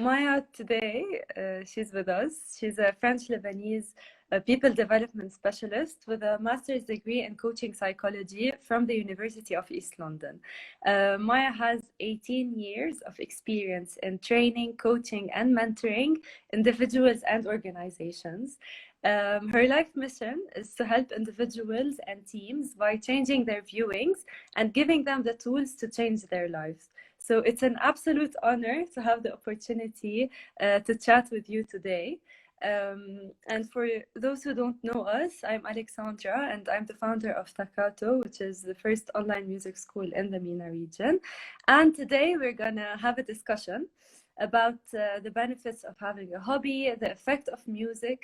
Maya today, she's with us. She's a French-Lebanese people development specialist with a master's degree in coaching psychology from the University of East London. Maya has 18 years of experience in training, coaching, and mentoring individuals and organizations. Her life mission is to help individuals and teams by changing their viewings and giving them the tools to change their lives. So it's an absolute honor to have the opportunity to chat with you today. And for those who don't know us, I'm Alexandra and I'm the founder of Staccato, which is the first online music school in the MENA region. And today we're gonna have a discussion about the benefits of having a hobby, the effect of music,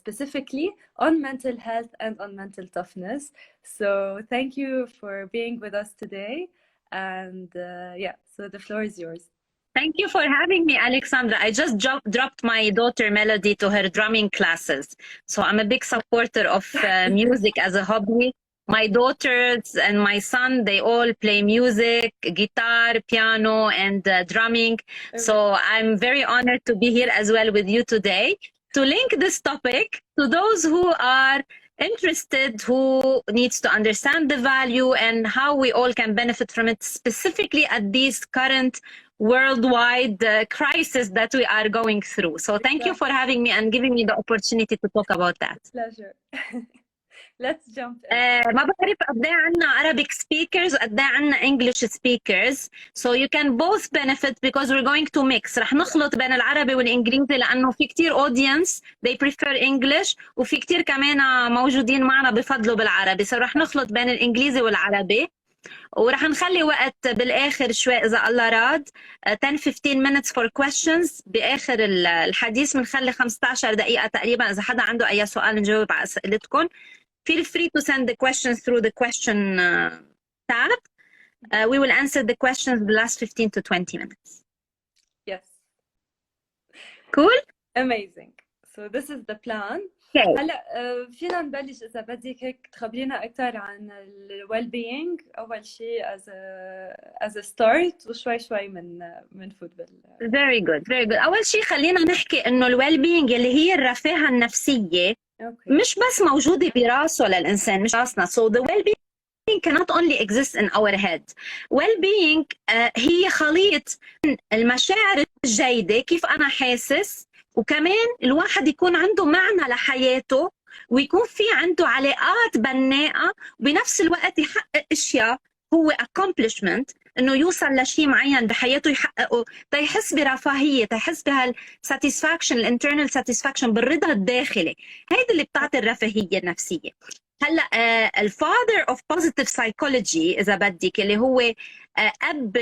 specifically on mental health and on mental toughness. So thank you for being with us today. And yeah, so the floor is yours. Thank you for having me, Alexandra. I just dropped my daughter Melody to her drumming classes. So I'm a big supporter of music as a hobby. My daughters and my son, they all play music, guitar, piano, and drumming. So I'm very honored to be here as well with you today to link this topic to those who are interested, who needs to understand the value and how we all can benefit from it, specifically at this current worldwide crisis that we are going through. So thank you for having me and giving me the opportunity to talk about that. Pleasure. Let's jump in. ما بعرف قد ايه عنا Arabic speakers وقد ايه عنا English speakers, so you can both benefit because we're going to mix. رح نخلط بين العربي والإنجليزي لأنه في كتير audience they prefer English وفي كتير كمان موجودين معنا بفضلوا بالعربي، so رح نخلط بين الإنجليزي والعربي ورح نخلي وقت بالآخر شوي إذا الله راد 10-15 minutes for questions. بآخر الحديث بنخلي 15 دقيقة تقريبا إذا حدا عنده أي سؤال نجاوب على أسئلتكم. Feel free to send the questions through the question tab. We will answer the questions in the last 15 to 20 minutes. Yes. Cool? Amazing. So this is the plan. Okay. هلا فينا نبلش إذا بدك هيك تخبرينا أكثر عن ال well-being أول شيء as a start وشوي شوي من فوتبول. Very good, very good. أول شيء خلينا نحكي إنه ال well-being اللي هي الرفاهة النفسية مش بس موجودة براسه للإنسان، مش راسنا. So the well-being cannot only exist in our head. Well-being هي خليط من المشاعر الجيدة، كيف أنا حاسس، وكمان الواحد يكون عنده معنى لحياته ويكون في عنده علاقات بناءة وبنفس الوقت يحقق أشياء هو accomplishment، إنه يوصل لشيء معين بحياته يحققه تيحس برفاهية، تيحس بهالsatisfaction الانترنال satisfaction بالرضا الداخلي. هيدا اللي بتعطي الرفاهية النفسية. هلا الفاذر اوف بوزيتيف سايكولوجي اذا بدك اللي هو اب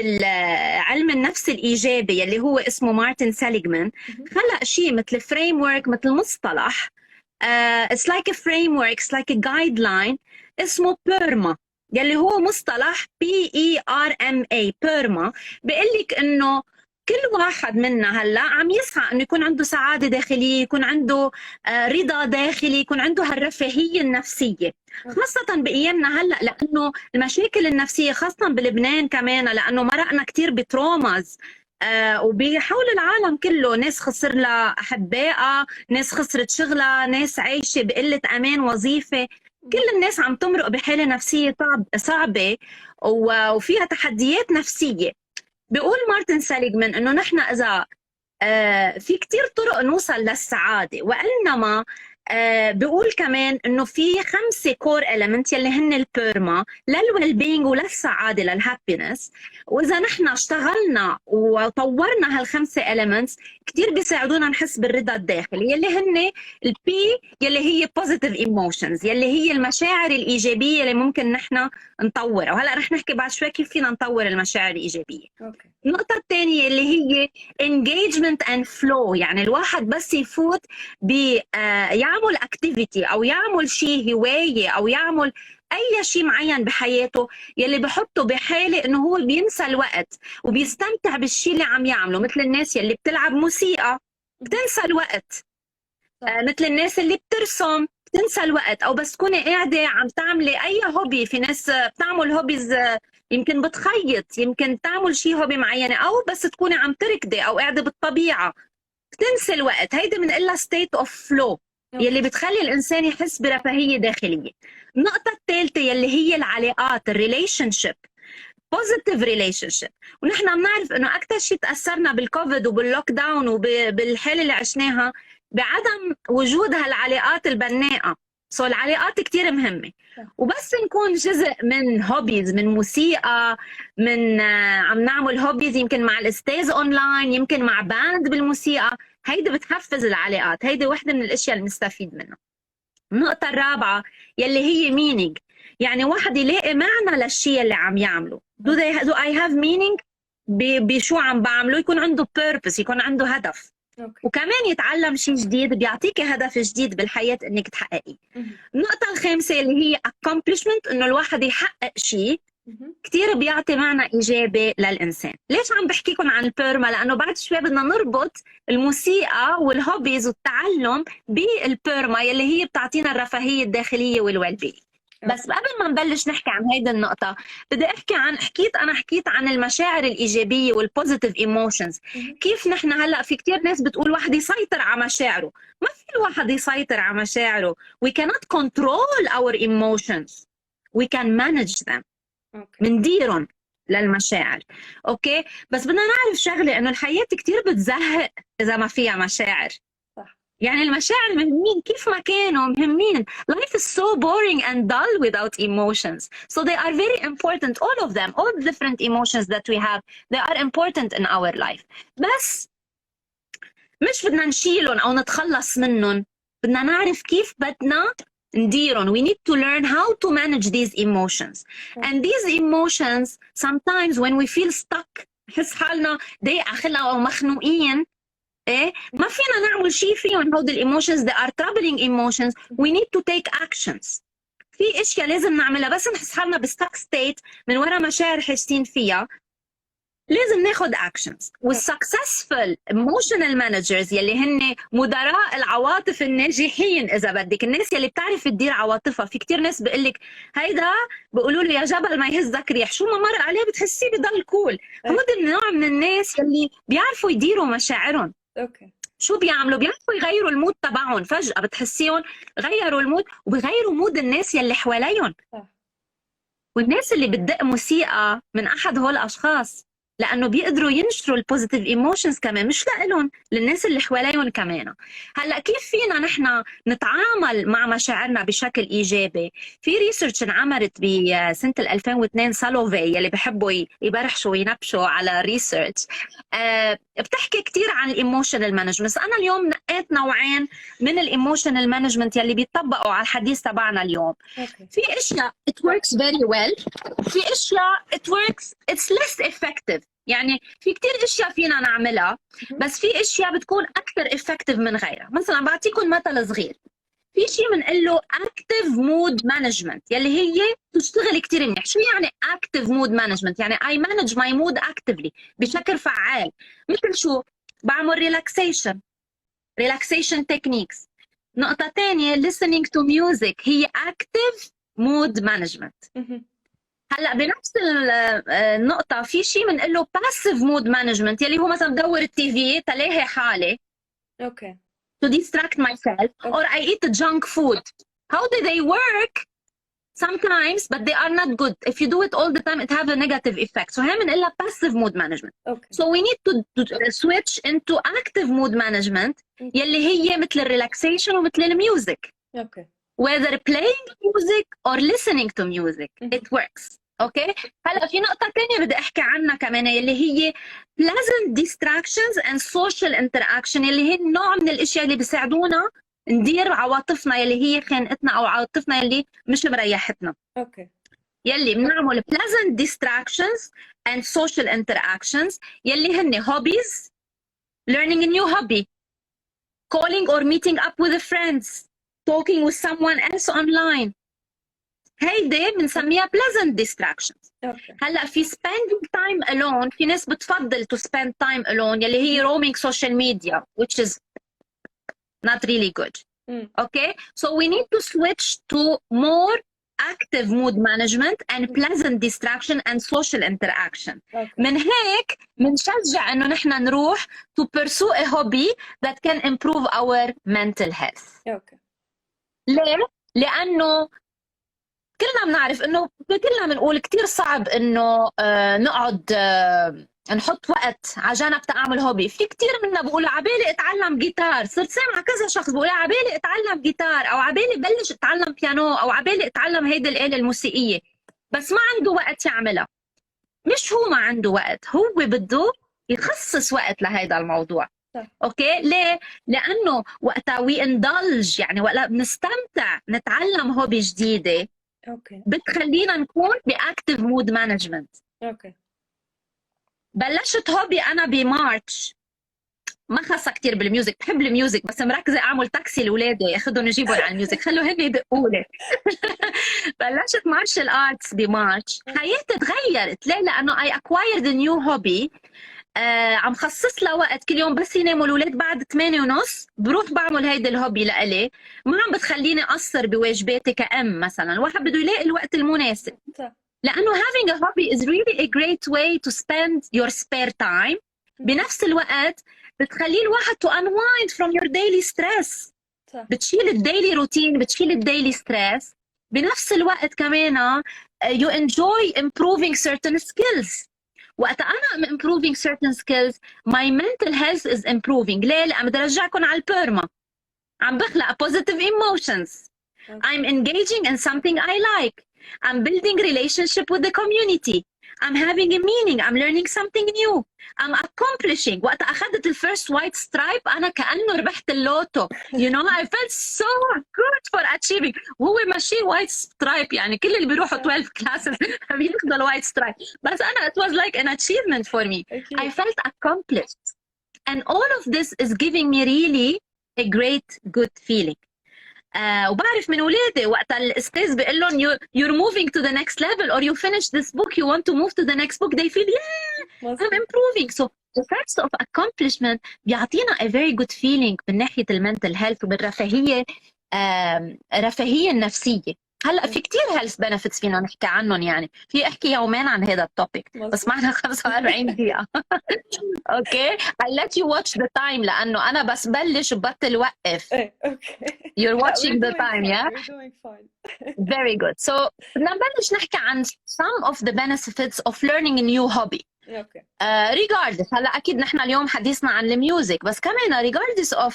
علم النفس الايجابي اللي هو اسمه مارتن سيليغمان، خلق شيء مثل فريم ورك، مثل مصطلح it's like a framework, it's like a guideline اسمه بيرما، يلي هو مصطلح PERMA بيرما. بيقول لك انه كل واحد منا هلا عم يسعى انه يكون عنده سعاده داخليه، يكون عنده رضا داخلي، يكون عنده هالرفاهيه النفسيه، خاصه بايامنا هلا لانه المشاكل النفسيه خاصه بلبنان كمان لانه مرقنا كثير بتروماز وبحول العالم كله، ناس خسر لها احبائها، ناس خسرت شغلها، ناس عايشه بقله امان وظيفه، كل الناس عم تمرق بحاله نفسيه صعبه وفيها تحديات نفسيه. بيقول مارتن سيليغمان انه نحن اذا في كتير طرق نوصل للسعاده، وانما بيقول كمان انه في 5 كور إليمنت يلي هن البيرما للويل بينج وللسعاده للهابينس، واذا نحن اشتغلنا وطورنا هال5 إليمنتس كتير بيساعدونا نحس بالرضا الداخلي يلي هن البي يلي هي بوزيتيف ايموشنز، يلي هي المشاعر الايجابيه اللي ممكن نحن نطورها. وهلا رح نحكي بعد شوي كيف فينا نطور المشاعر الايجابيه. النقطه الثانيه اللي هي engagement and flow، يعني الواحد بس يفوت يعمل اكتيفيتي او يعمل شيء هوايه او يعمل اي شيء معين بحياته يلي بحطه بحاله انه هو بينسى الوقت وبيستمتع بالشيء اللي عم يعمله، مثل الناس يلي بتلعب موسيقى بتنسى الوقت، مثل الناس اللي بترسم بتنسى الوقت، او بس تكوني قاعده عم تعملي اي هوبي. في ناس بتعمل هوبيز يمكن بتخيط، يمكن تعمل شيء هوبي معينة، أو بس تكوني عم تركضي أو قاعدة بالطبيعة بتنسي الوقت. هيدي بنقلها state of flow يلي بتخلي الإنسان يحس برفاهية داخلية. النقطة الثالثة يلي هي العلاقات، الريليشن شيب، بوزيتيف ريليشن شيب. ونحن بنعرف انه اكثر شيء تاثرنا بالكوفيد وباللوك داون وبالحاله اللي عشناها بعدم وجود هالعلاقات البناءه. سو العلاقات كثير مهمه. وبس نكون جزء من هوبيز، من موسيقى، من عم نعمل هوبيز يمكن مع الاستاذ اونلاين، يمكن مع باند بالموسيقى، هيدي بتحفز العلاقات. هيدي وحده من الاشياء اللي بنستفيد منها. النقطه الرابعه يلي هي مينينج، يعني واحد يلاقي معنى للشيء اللي عم يعمله. do I have meaning بشو عم بعمله، يكون عنده purpose، يكون عنده هدف. وكمان يتعلم شيء جديد بيعطيك هدف جديد بالحياة انك تحققيه. النقطة الخامسة اللي هي accomplishment، انه الواحد يحقق شيء كثير بيعطي معنى ايجابي للانسان. ليش عم بحكيكم عن البيرما؟ لانه بعد شوي بدنا نربط الموسيقى والهوبيز والتعلم بالبيرما يلي هي بتعطينا الرفاهية الداخلية والوالبي. بس قبل ما نبلش نحكي عن هيدي النقطة بدي احكي عن حكيت عن المشاعر الإيجابية والبوزيتيف ايموشنز. كيف نحن هلا في كتير ناس بتقول واحد يسيطر على مشاعره. ما في الواحد يسيطر على مشاعره. We cannot control our emotions. We can manage them. منديرهم للمشاعر. اوكي، بس بدنا نعرف شغلة، انه الحياة كتير بتزهق اذا ما فيها مشاعر. يعني المشاعر مهمين كيف ما كانوا مهمين. Life is so boring and dull without emotions. So they are very important, all of them, all the different emotions that we have, they are important in our life. بس مش بدنا نشيلهم أو نتخلص منهم، بدنا نعرف كيف بدنا نديرهم. We need to learn how to manage these emotions. And these emotions, sometimes when we feel stuck, نحس حالنا ضايقة خلقة أو مخنوقين، إيه ما فينا نعمل شيء فيهم. هود الايموشنز they are troubling emotions. We need to take actions. في اشياء لازم نعملها بس نحس حالنا بستك ستيت من وراء مشاعر حاسين فيها، لازم ناخد actions. والسكسسفul emotional managers يلي هن مدراء العواطف الناجحين اذا بدك، الناس يلي بتعرف تدير عواطفها. في كتير ناس بقول لك هيدا بيقولوا له يا جبل ما يهزك ريح، شو ما مر عليه بتحسيه بضل كول. هود النوع من الناس يلي بيعرفوا يديروا مشاعرهم. شو بيعملوا؟ بيعرفوا يغيروا المود تبعهم. فجأة بتحسيهم غيروا المود وبيغيروا مود الناس يلي حواليهم. والناس اللي بتدق موسيقى من أحد هول الأشخاص، لأنه بيقدروا ينشروا البوزيتيف ايموشنز كمان، مش لإلهم، للناس اللي حواليهم كمان. هلا كيف فينا نحن نتعامل مع مشاعرنا بشكل إيجابي؟ في ريسيرش انعملت بسنة 2002 سالوفي يلي بحبوا يبرحشوا وينبشوا على ريسيرش، بتحكي كتير عن الايموشنال مانجمنت. انا اليوم نقيت نوعين من الايموشنال مانجمنت يلي بيطبقوا على الحديث تبعنا اليوم. في اشياء it works very well، في اشياء it works it's less effective. يعني في كتير اشياء فينا نعملها بس في اشياء بتكون اكثر effective من غيرها. مثلا بعطيكم مثل صغير. في شيء بنقول له active mood management يلي هي تشتغل كتير منيح. شو يعني active mood management؟ يعني I manage my mood actively بشكل فعال. مثل شو؟ بعمل relaxation techniques. نقطة تانية listening to music هي active mood management. هلا بنفس النقطة في شيء بنقول له passive mood management يلي هو مثلا بدور التي في تلاهي حالي. اوكي. To distract myself, or I eat junk food. How do they work? Sometimes, but they are not good. If you do it all the time, it have a negative effect. So هي بنقولها passive mood management. So we need to switch into active mood management يلي هي مثل الريلاكسيشن ومثل الميوزك. Whether playing music or listening to music, it works. اوكي. هلا في نقطة تانية بدي احكي عنها كمان يلي هي pleasant distractions and social interaction يلي هي نوع من الاشياء اللي بيساعدونا ندير عواطفنا يلي هي خانقتنا او عواطفنا يلي مش مريحتنا. اوكي. يلي بنعمل pleasant distractions and social interactions يلي هن hobbies, learning a new hobby, calling or meeting up with friends, talking with someone else online. هيدي بنسميها pleasant distractions. هلا في spending time alone، في ناس بتفضل to spend time alone يلي هي roaming social media which is not really good. Okay, so we need to switch to more active mood management and pleasant distraction and social interaction. من هيك بنشجع انه نحن نروح to pursue a hobby that can improve our mental health. ليه؟ لانه كلنا بنعرف انه كلنا بنقول كتير صعب انه نقعد نحط وقت على جنب تعمل هوبي. في كتير منا بقول عبالي اتعلم جيتار، صرت سامعه كذا شخص بقول عبالي اتعلم جيتار او عبالي بلش اتعلم بيانو او عبالي اتعلم هيدي الآلة الموسيقية، بس ما عنده وقت يعملها. مش هو ما عنده وقت، هو بده يخصص وقت لهيدا الموضوع. اوكي ليه؟ لانه وقتها وي اندلج، يعني وقتها بنستمتع نتعلم هوبي جديده بتخلينا نكون باكتيف مود مانجمنت. بلشت هوبي انا بمارتش، ما خاصه كثير بالميوزك، بحب الميوزك بس مركزه اعمل تاكسي لاولادي ياخذهم يجيبهم على الميوزك، خلوا هن يدقوا لي. بلشت مارشال ارتس بمارتش، حياتي تغيرت. ليه؟ لانه اي اكوايرد نيو هوبي. عم خصص لها وقت كل يوم، بس يناموا الاولاد بعد 8:30 بروح بعمل هيدا الهوبي لإلي، ما عم بتخليني اقصر بواجباتي كأم مثلا. الواحد بده يلاقي الوقت المناسب، لانه having a hobby is really a great way to spend your spare time. بنفس الوقت بتخلي الواحد to unwind from your daily stress. بتشيل الديلي روتين، بتشيل الديلي ستريس. بنفس الوقت كمان you enjoy improving certain skills. وقت انا am improving certain skills my mental health is improving. ليه؟ لأ بدي ارجعكم على البيرما، عم بخلق positive emotions. I'm engaging in something I like. I'm building relationship with the community. I'm having a meaning. I'm learning something new. I'm accomplishing. وقت أخذت الفيرست white stripe أنا كأنه ربحت اللوتو. You know, I felt so good for achieving. وهو ماشي white stripe، يعني كل اللي بيروحوا 12 classes بياخذوا الوايت stripe. بس أنا it was like an achievement for me. I felt accomplished. And all of this is giving me really a great good feeling. وبعرف من ولادي وقت الاستاذ بيقول لهم you're moving to the next level or you finish this book you want to move to the next book, they feel yeah I'm improving. So the sense of accomplishment بيعطينا a very good feeling من ناحية المنتل هيلث وبالرفاهية، رفاهية النفسية. هلا في كتير هيلث بنفيتس فينا نحكي عنهم، يعني في احكي يومين عن هذا التوبيك، بس معنا 45 دقيقة. اوكي I'll let you watch the time لأنه أنا بس بلش وبطل وقف. You're watching the time, yeah? We're doing fine. Very good. So بدنا نبلش نحكي عن some of the benefits of learning a new hobby. Regardless، هلا أكيد نحن اليوم حديثنا عن الميوزك، بس كمان regardless of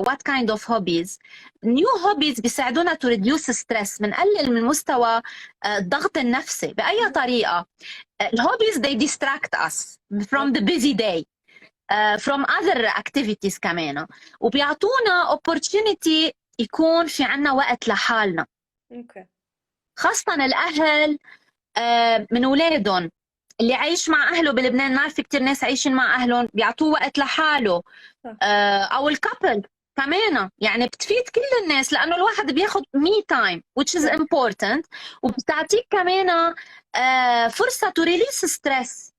what kind of hobbies. new hobbies بيساعدونا to reduce stress، بنقلل من مستوى الضغط النفسي بأي طريقة. الهوبيز they distract us from the busy day. from other activities كمان، وبيعطونا opportunity يكون في عنا وقت لحالنا. خاصة الأهل من أولادهم، اللي عايش مع أهله بلبنان، نعرف كتير ناس عايشين مع أهلهم بيعطوه وقت لحاله. أو الكابل كمان، يعني بتفيد كل الناس لأنه الواحد بياخد me time which is important، وبتعطيك كمان فرصة to release stress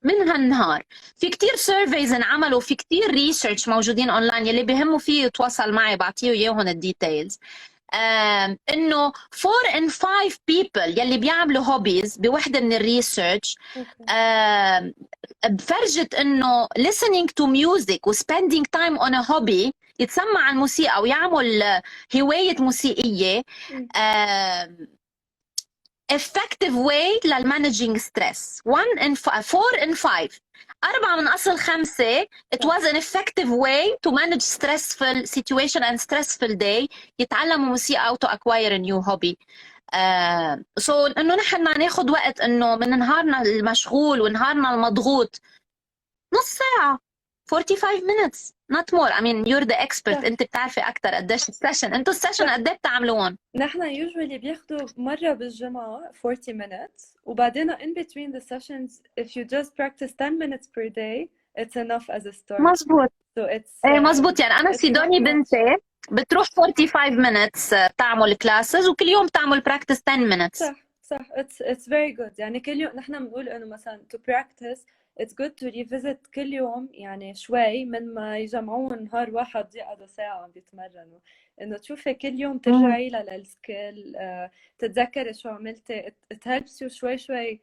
من هالنهار. في كتير سيرفيز انعملوا، في كتير ريسيرش موجودين اونلاين، يلي بيهموا فيه يتواصل معي بعطيه اياهم الديتيلز. انه 4 in 5 people يلي بيعملوا هوبيز بوحده من الريسيرش بفرجت انه listening to music و spending time on a hobby، يتسمع الموسيقى ويعمل هواية موسيقية effective way للmanaging stress. 4 in 5 4 من أصل 5 it was an effective way to manage stressful situation and stressful day. يتعلموا موسيقى أو to acquire a new hobby. so إنه نحن ناخد وقت إنه من نهارنا المشغول ونهارنا المضغوط نص ساعة 45 minutes not more. I mean you're the expert. انت بتعرفي اكثر قديش السيشن، انتوا السيشن قد ايه بتعملوهم؟ نحن usually بياخذوا مرة بالجمعة 40 minutes، وبعدين in between the sessions if you just practice 10 minutes per day it's enough as a start. مزبوط. so it's ايه مزبوط. يعني انا سيدوني بنتي بتروح 45 minutes تعمل كلاسز وكل يوم تعمل practice 10 minutes. صح it's very good. يعني كل يوم نحن بنقول انه مثلا to practice it's good to revisit كل يوم يعني شوي من ما يجمعوهم نهار واحد يقعدوا ساعة عم بيتمرنوا. إنه تشوفي كل يوم ترجعي للسكيل، تتذكري شو عملتي. it helps you شوي شوي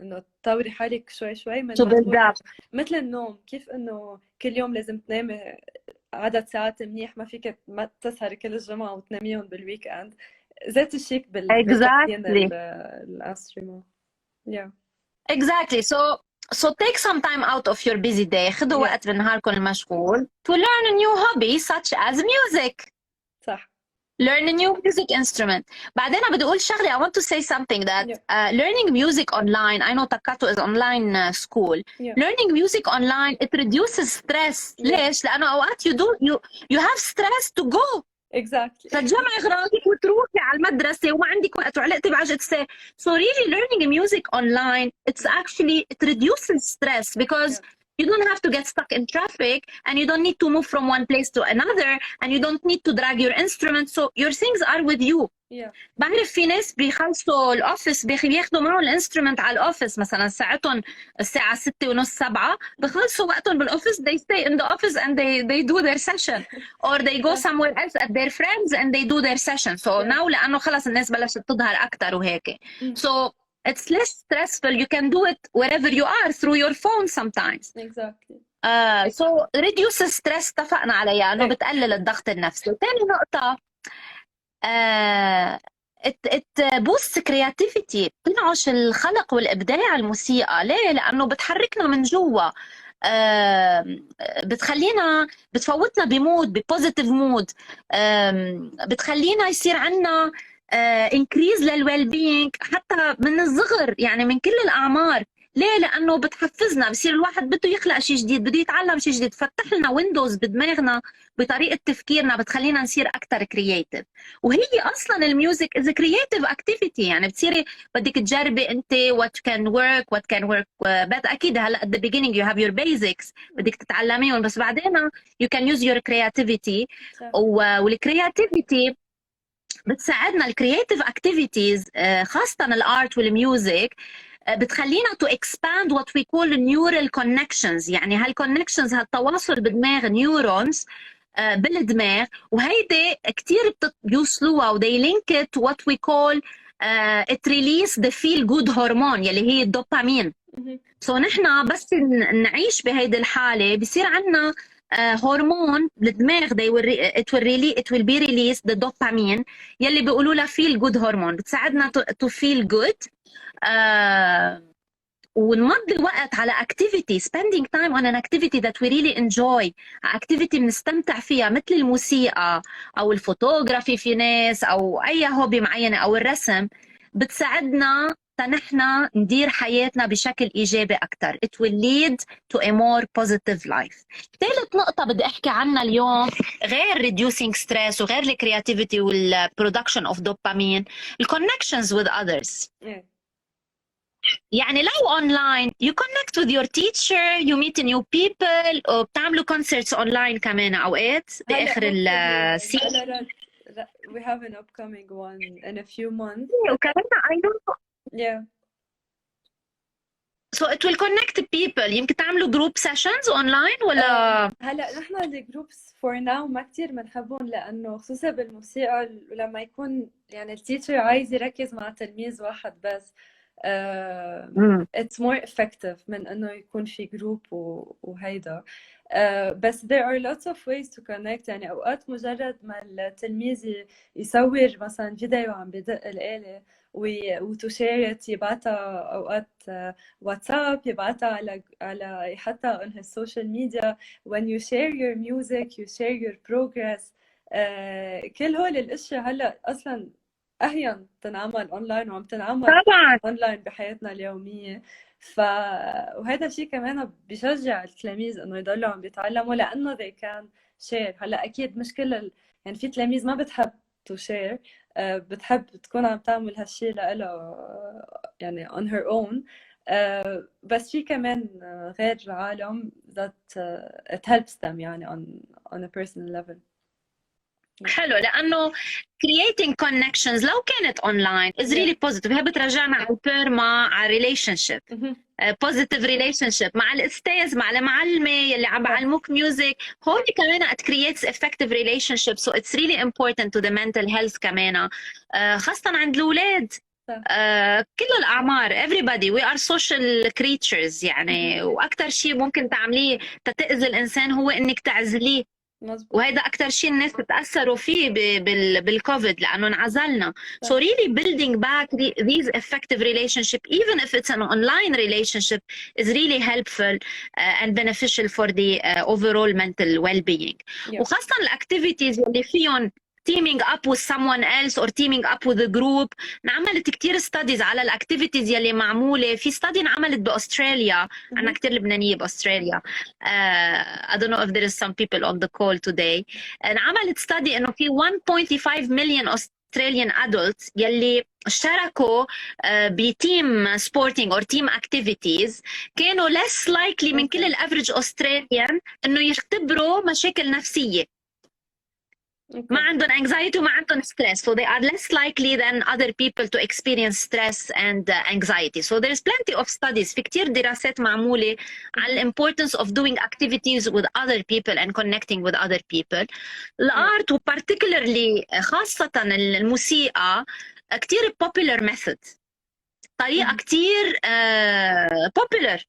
إنه تطوري حالك شوي شوي من ما تقولي مثل النوم. كيف إنه كل يوم لازم تنامي عدد ساعات منيح، ما فيك ما تسهري كل الجمعة وتناميهم بالويك اند. ذات الشيء بالتمرين الانسترومنت. Yeah. Exactly. So take some time out of your busy day. خدوا وقت بنهاركم المشغول to learn a new hobby such as music. صح. Learn a new music instrument. بعدين بدي أقول شغلة. I want to say something that learning music online. I know Takato is online school. Learning music online it reduces stress. ليش؟ لأنه أوقات you have stress to go. Exactly. تتجمعي اغراضك وتروحي على المدرسه وما عندك وقت وعلقتي بعجقتك. So really learning music online it reduces stress because you don't have to get stuck in traffic and you don't need to move from one place to another and you don't need to drag your instrument, so your things are with you. بعرف في ناس بيخلصوا الاوفيس بياخذوا معهم الانسترومنت على الاوفيس، مثلا ساعتهم الساعه 6:30 7 بخلصوا وقتهم بالاوفيس they stay in the office and they do their session or they go somewhere else at their friends and they do their session. So now لانه خلص الناس بلشت تظهر اكثر وهيك so it's less stressful. You can do it wherever you are through your phone sometimes. Exactly. So reduce stress اتفقنا عليها انه بتقلل الضغط النفسي. ثاني نقطه it boosts creativity. بتنعش الخلق والابداع الموسيقى. ليه؟ لانه بتحركنا من جوا، بتخلينا بتفوتنا بمود ببوزيتيف مود، بتخلينا يصير عنا increase للويل بينج حتى من الصغر، يعني من كل الاعمار. ليه؟ لانه بتحفزنا، بصير الواحد بده يخلق شيء جديد، بده يتعلم شيء جديد، فتح لنا ويندوز بدماغنا بطريقه تفكيرنا، بتخلينا نصير اكثر كرييتيف. وهي اصلا الميوزك از كرييتيف اكتيفيتي، يعني بتصيري بدك تجربي انت what can work but اكيد هلا at the beginning you have your basics بدك تتعلميهم، بس بعدين you can use your creativity. والكرياتيفيتي بتساعدنا الكرياتيف اكتيفيتيز خاصه الارت والميوزك بتخلينا to expand what we call neural connections. يعني هالconnections هالتواصل بدماغ نيورونز بالدماغ، وهيدي كتير بيوصلوها و they link it to what we call it release the feel good hormone يلي هي الدوبامين. so نحن بس نعيش بهيدي الحالة بصير عنا هرمون بالدماغ it will be released the dopamine يلي بيقولوا لها feel good hormone، بتساعدنا to feel good. ونمضي وقت على activity spending time on an activity that we really enjoy، activity بنستمتع فيها مثل الموسيقى أو الفوتوغرافي في ناس أو أي هوبي معينة أو الرسم، بتساعدنا نحن ندير حياتنا بشكل إيجابي أكتر. It will lead to a more positive life. ثالث نقطة بدي أحكي عنها اليوم غير reducing stress وغير ال creativity وال production of dopamine، ال connections with others. يعني لو online you connect with your teacher, you meet new people، وبتعملوا concerts online كمان أوقات بآخر السنة. We have an upcoming one in a few months. وكمان I know. Yeah. So it will connect people. يمكن تعملوا group sessions online ولا؟ هلا نحن الجروبس for now ما كتير بنحبهم، لأنه خصوصا بالموسيقى لما يكون يعني التيتشر عايز يركز مع تلميذ واحد بس it's more effective من انه يكون في جروب وهيدا. بس there are lots of ways to connect. يعني اوقات مجرد ما التلميذ يصور مثلا فيديو عم بدق الآلة وتشيرت يبعتها اوقات واتساب، يبعتها على حتى on his social media. when you share your music you share your progress. كل هول الاشياء هلا اصلا اهين تنعمل اونلاين وعم تنعمل طبعا اونلاين بحياتنا اليوميه. وهذا الشيء كمان بيشجع التلاميذ انه يضلوا عم بيتعلموا لانه they can share. هلا اكيد مش كل يعني في تلاميذ ما بتحب to share، بتحب تكون عم تعمل هالشيء لها يعني on her own. بس في كمان غير عالم that it helps them يعني on a personal level. حلو، لانه creating connections لو كانت online is really positive. هي بترجعنا على البيرما، على relationship. positive relationship مع الاستاذ، مع المعلمه يلي عم بعلموك ميوزك، هون كمان it creates effective relationship. so it's really important to the mental health كمان، خاصه عند الاولاد. كل الأعمار everybody we are social creatures يعني. وأكثر شيء ممكن تعمليه تتأذي الإنسان هو إنك تعزليه. وهذا أكثر شيء الناس بتأثروا فيه بالكوفيد لأنه انعزلنا. so really building back these effective relationship even if it's an online relationship is really helpful and beneficial for the overall mental well-being. وخاصة الأكتيفيتيز اللي فيهم teaming up with someone else or teaming up with a group. انعملت كتير studies على الاكتيفيتيز يلي معمولة. في study انعملت بأستراليا، أنا كتير لبنانية بأستراليا. I don't know if there is some people on the call today. انعملت study إنه في 1.5 million Australian adults يلي اشتركوا بتيم سبورتنج or team activities كانوا less likely من كل الافريج Australian إنه يختبروا مشاكل نفسية. ما عندهم anxiety وما عندهم stress, so they are less likely than other people to experience stress and anxiety. So there is plenty of studies. في كتير دراسات معمولة على importance of doing activities with other people and connecting with other people. الارت وparticularly خاصة الموسيقى كتير popular method، طريقة كتير popular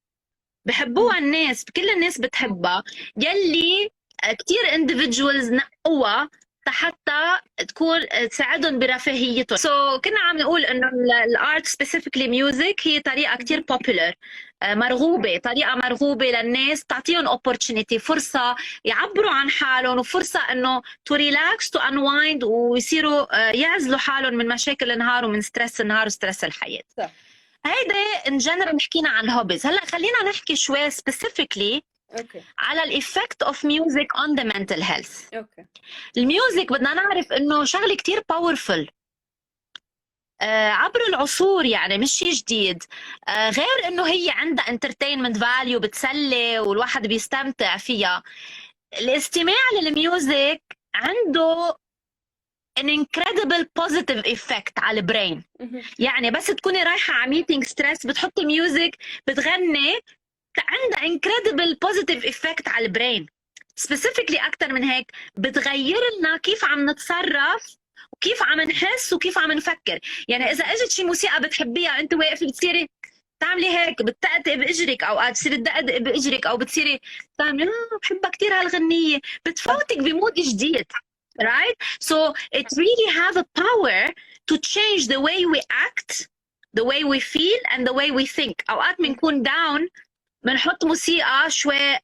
بحبوها الناس، كل الناس بتحبها، يلي كتير individuals نقوها حتى تكون تساعدهم برفاهيتهم. كنا عم نقول انه الارت specifically music هي طريقه كتير popular، مرغوبه، طريقه مرغوبه للناس، تعطيهم opportunity، فرصه يعبروا عن حالهم وفرصه انه to relax to unwind ويصيروا يعزلوا حالهم من مشاكل النهار ومن ستريس النهار وستريس الحياه. هيدا ان جنرال حكينا عن الهوبيز. هلا خلينا نحكي شوي specifically على الإفكت of music on the mental health. الميوزك بدنا نعرف إنه شغلة كتير powerful عبر العصور، يعني مش شيء جديد. غير إنه هي عندها entertainment value، بتسلي والواحد بيستمتع فيها. الاستماع للميوزك عنده an incredible positive effect على البرين. يعني بس تكوني رايحة على meeting stress بتحطي ميوزك بتغني، عندها incredible positive effect على البرين. specifically أكتر من هيك بتغير لنا كيف عم نتصرف وكيف عم نحس وكيف عم نفكر. يعني إذا اجت شي موسيقى بتحبيها أنت واقفة بتصيري تعملي هيك، بتطقطقي بإجرك، أو بتصيري تدقدقي بإجرك، أو بتصيري تعملي بحبها كتير هالغنية، بتفوتك بمود جديد. right? So it really have a power to change the way we act, the way we feel and the way we think. أوقات بنكون down بنحط موسيقى شوي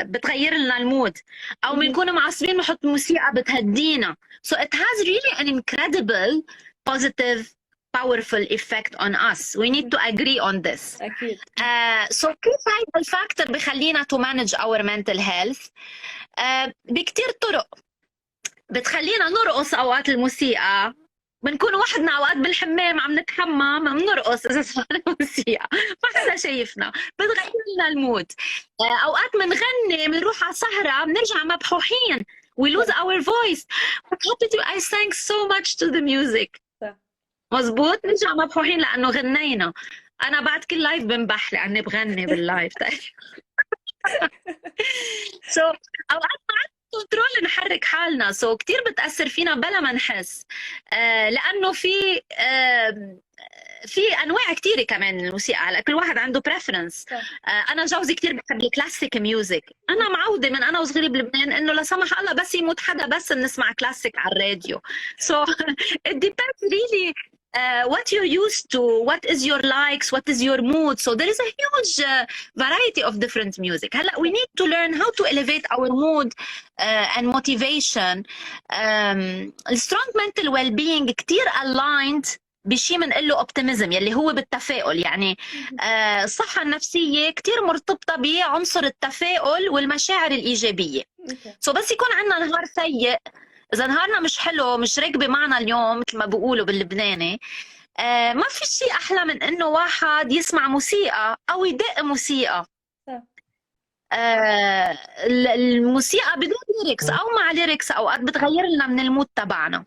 بتغير لنا المود، او بنكون معصبين بنحط موسيقى بتهدينا. so it has really an incredible positive powerful effect on us. we need to agree on this. أكيد. so كيف هيدا الفاكتور بخلينا to manage our mental health؟ بكتير طرق بتخلينا نرقص. اوقات الموسيقى بنكون وحدنا، اوقات بالحمام عم نتحمم بنرقص اذا صار موسيقى ما حدا شايفنا، بتغير لنا المود. اوقات بنغني، بنروح على سهره بنرجع مبحوحين، we lose our voice. what happened to I sang so much to the music. مزبوط، نرجع مبحوحين لانه غنينا. انا بعد كل لايف بنبح لاني بغني باللايف. so اوقات كنترول نحرك حالنا، سو كتير بتأثر فينا بلا ما نحس. لأنه في أنواع كتيرة كمان من الموسيقى. هلا كل واحد عنده بريفرنس. أنا جوزي كتير بحب الكلاسيك ميوزك. أنا معودة من أنا وصغيرة بلبنان إنه لا سمح الله بس يموت حدا بس بنسمع كلاسيك على الراديو. so it depends really what you're used to, what is your likes, what is your mood. So there is a huge variety of different music. هلا we need to learn how to elevate our mood and motivation. strong mental well-being كتير aligned بشيء بنقول optimism يلي هو بالتفاؤل. يعني الصحة النفسية كتير مرتبطة بعنصر التفاؤل والمشاعر الإيجابية. so بس يكون عندنا نهار سيء، إذا نهارنا مش حلو، مش راكبة معنا اليوم مثل ما بيقولوا باللبناني، ما في شيء أحلى من إنه واحد يسمع موسيقى أو يدق موسيقى. الموسيقى بدون ليركس او مع ليركس اوقات بتغير لنا من المود تبعنا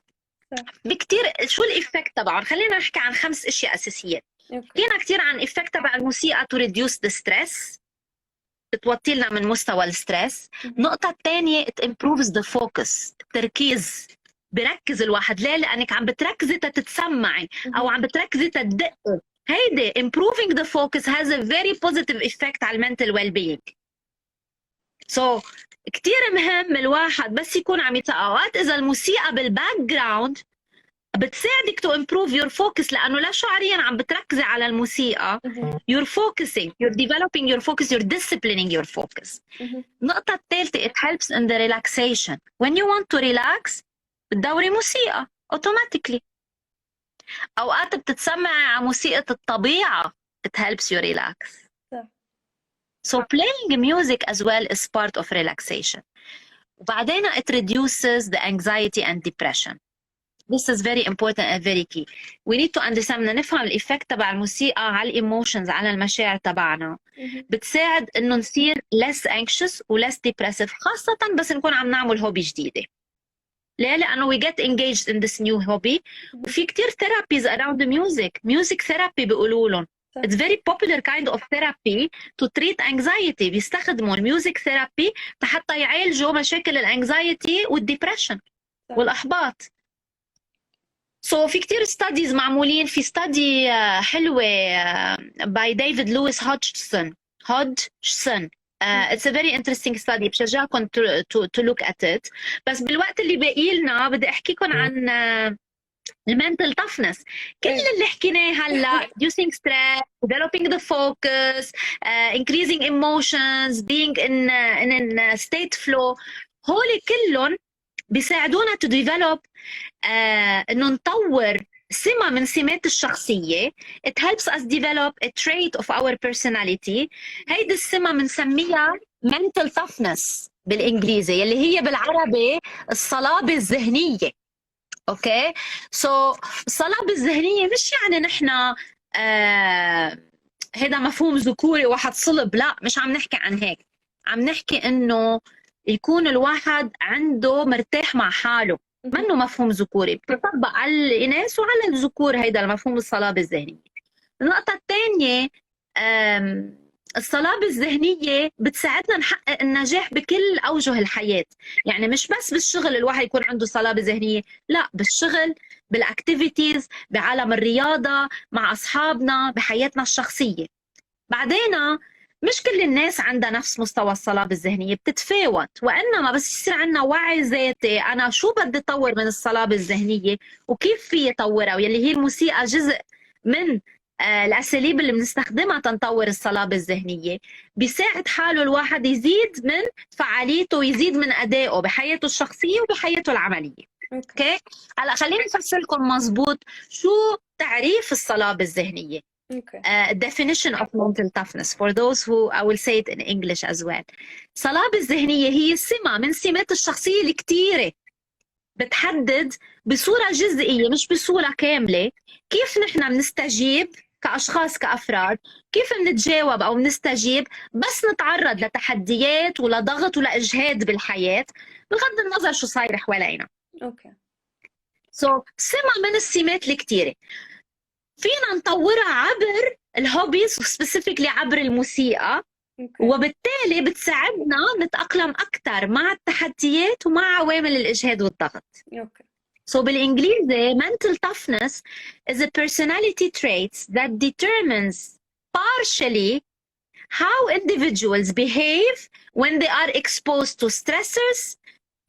بكتير. شو الايفكت تبعهم؟ خلينا نحكي عن 5 اشياء اساسيات. حكينا كثير عن ايفكت تبع الموسيقى تو ريديوس ذا ستريس، بتوطي لنا من مستوى الستريس. النقطه الثانيه it improves the focus، التركيز، بركز الواحد. ليه؟ لانك عم بتركزي تتسمعي او عم بتركزي تدقي. هيدي improving the focus has a very positive effect على المنتل ويل being. So كتير مهم الواحد بس يكون عم اوقات اذا الموسيقى بالباك جراوند بتساعدك to improve your focus، لانه لا شعوريا عم بتركزي على الموسيقى. you're focusing, you're developing your focus, you're disciplining your focus. النقطة الثالثة it helps in the relaxation. when you want to relax بتدوري موسيقى automatically. اوقات بتتسمعي على موسيقى الطبيعة it helps you relax. So playing music as well is part of relaxation. وبعدين it reduces the anxiety and depression. This is very important and very key. We need to understand، بدنا نفهم الإفكت تبع الموسيقى على الإيموشنز، على المشاعر تبعنا. بتساعد إنه نصير less anxious و less depressive، خاصة بس نكون عم نعمل هوبي جديدة. ليه؟ لأنه we get engaged in this new hobby. وفي كتير therapies around the music therapy بيقولوا لهم. It's very popular kind of therapy to treat anxiety. بيستخدموا الميوزك ثيرابي حتى يعالجوا مشاكل الانكزايتي والديبريشن والإحباط. So في كتير studies معمولين. في study حلوة by David Lewis Hodgson. It's a very interesting study. بشجعكم to look at it. بس بالوقت اللي باقي لنا بدي أحكيكم عن المنتل toughness. كل اللي حكيناه هلا reducing stress, developing the focus, increasing emotions, being in state flow، هول كلهم بيساعدونا to develop انه نطور سمة من سمات الشخصية. it helps us develop a trait of our personality. هيدي السمة بنسميها mental toughness بالإنجليزي، اللي هي بالعربي الصلابة الذهنية. اوكي سو الصلابة الذهنية مش يعني نحن هذا مفهوم ذكوري واحد صلب، لا مش عم نحكي عن هيك. عم نحكي انه يكون الواحد عنده مرتاح مع حاله، منه مفهوم ذكوري، بتطبق على الاناث وعلى الذكور هيدا المفهوم الصلابة الذهنية. النقطة الثانية الصلابة الذهنية بتساعدنا نحقق النجاح بكل أوجه الحياة. يعني مش بس بالشغل الواحد يكون عنده صلابة ذهنية، لا بالشغل، بالاكتيفيتيز، بعالم الرياضة، مع أصحابنا، بحياتنا الشخصية. بعدين مش كل الناس عندها نفس مستوى الصلابة الذهنية، بتتفاوت. وإنما بس يصير عندنا وعي ذاتي، أنا شو بدي أطور من الصلابة الذهنية وكيف في أطورها، واللي هي الموسيقى جزء من الأساليب اللي بنستخدمها تنطور الصلابة الذهنية. بيساعد حاله الواحد يزيد من فعاليته ويزيد من أدائه بحياته الشخصية وبحياته العملية. اوكي هلا خليني افسر لكم مزبوط شو تعريف الصلابة الذهنية. definition of mental toughness for those who I will say it in English as well. الصلابة الذهنية هي سمة من سمات الشخصية الكتيرة بتحدد بصورة جزئية مش بصورة كاملة كيف نحن بنستجيب كأشخاص كأفراد، كيف بنتجاوب أو بنستجيب بس نتعرض لتحديات ولضغط ولإجهاد بالحياة بغض النظر شو صاير حوالينا. سمة من السمات الكتيرة فينا نطورها عبر الهوبيز وسبيسيفيكلي عبر الموسيقى. وبالتالي بتساعدنا نتأقلم أكثر مع التحديات ومع عوامل الإجهاد والضغط. بالإنجليزي mental toughness is a personality trait that determines partially how individuals behave when they are exposed to stressors,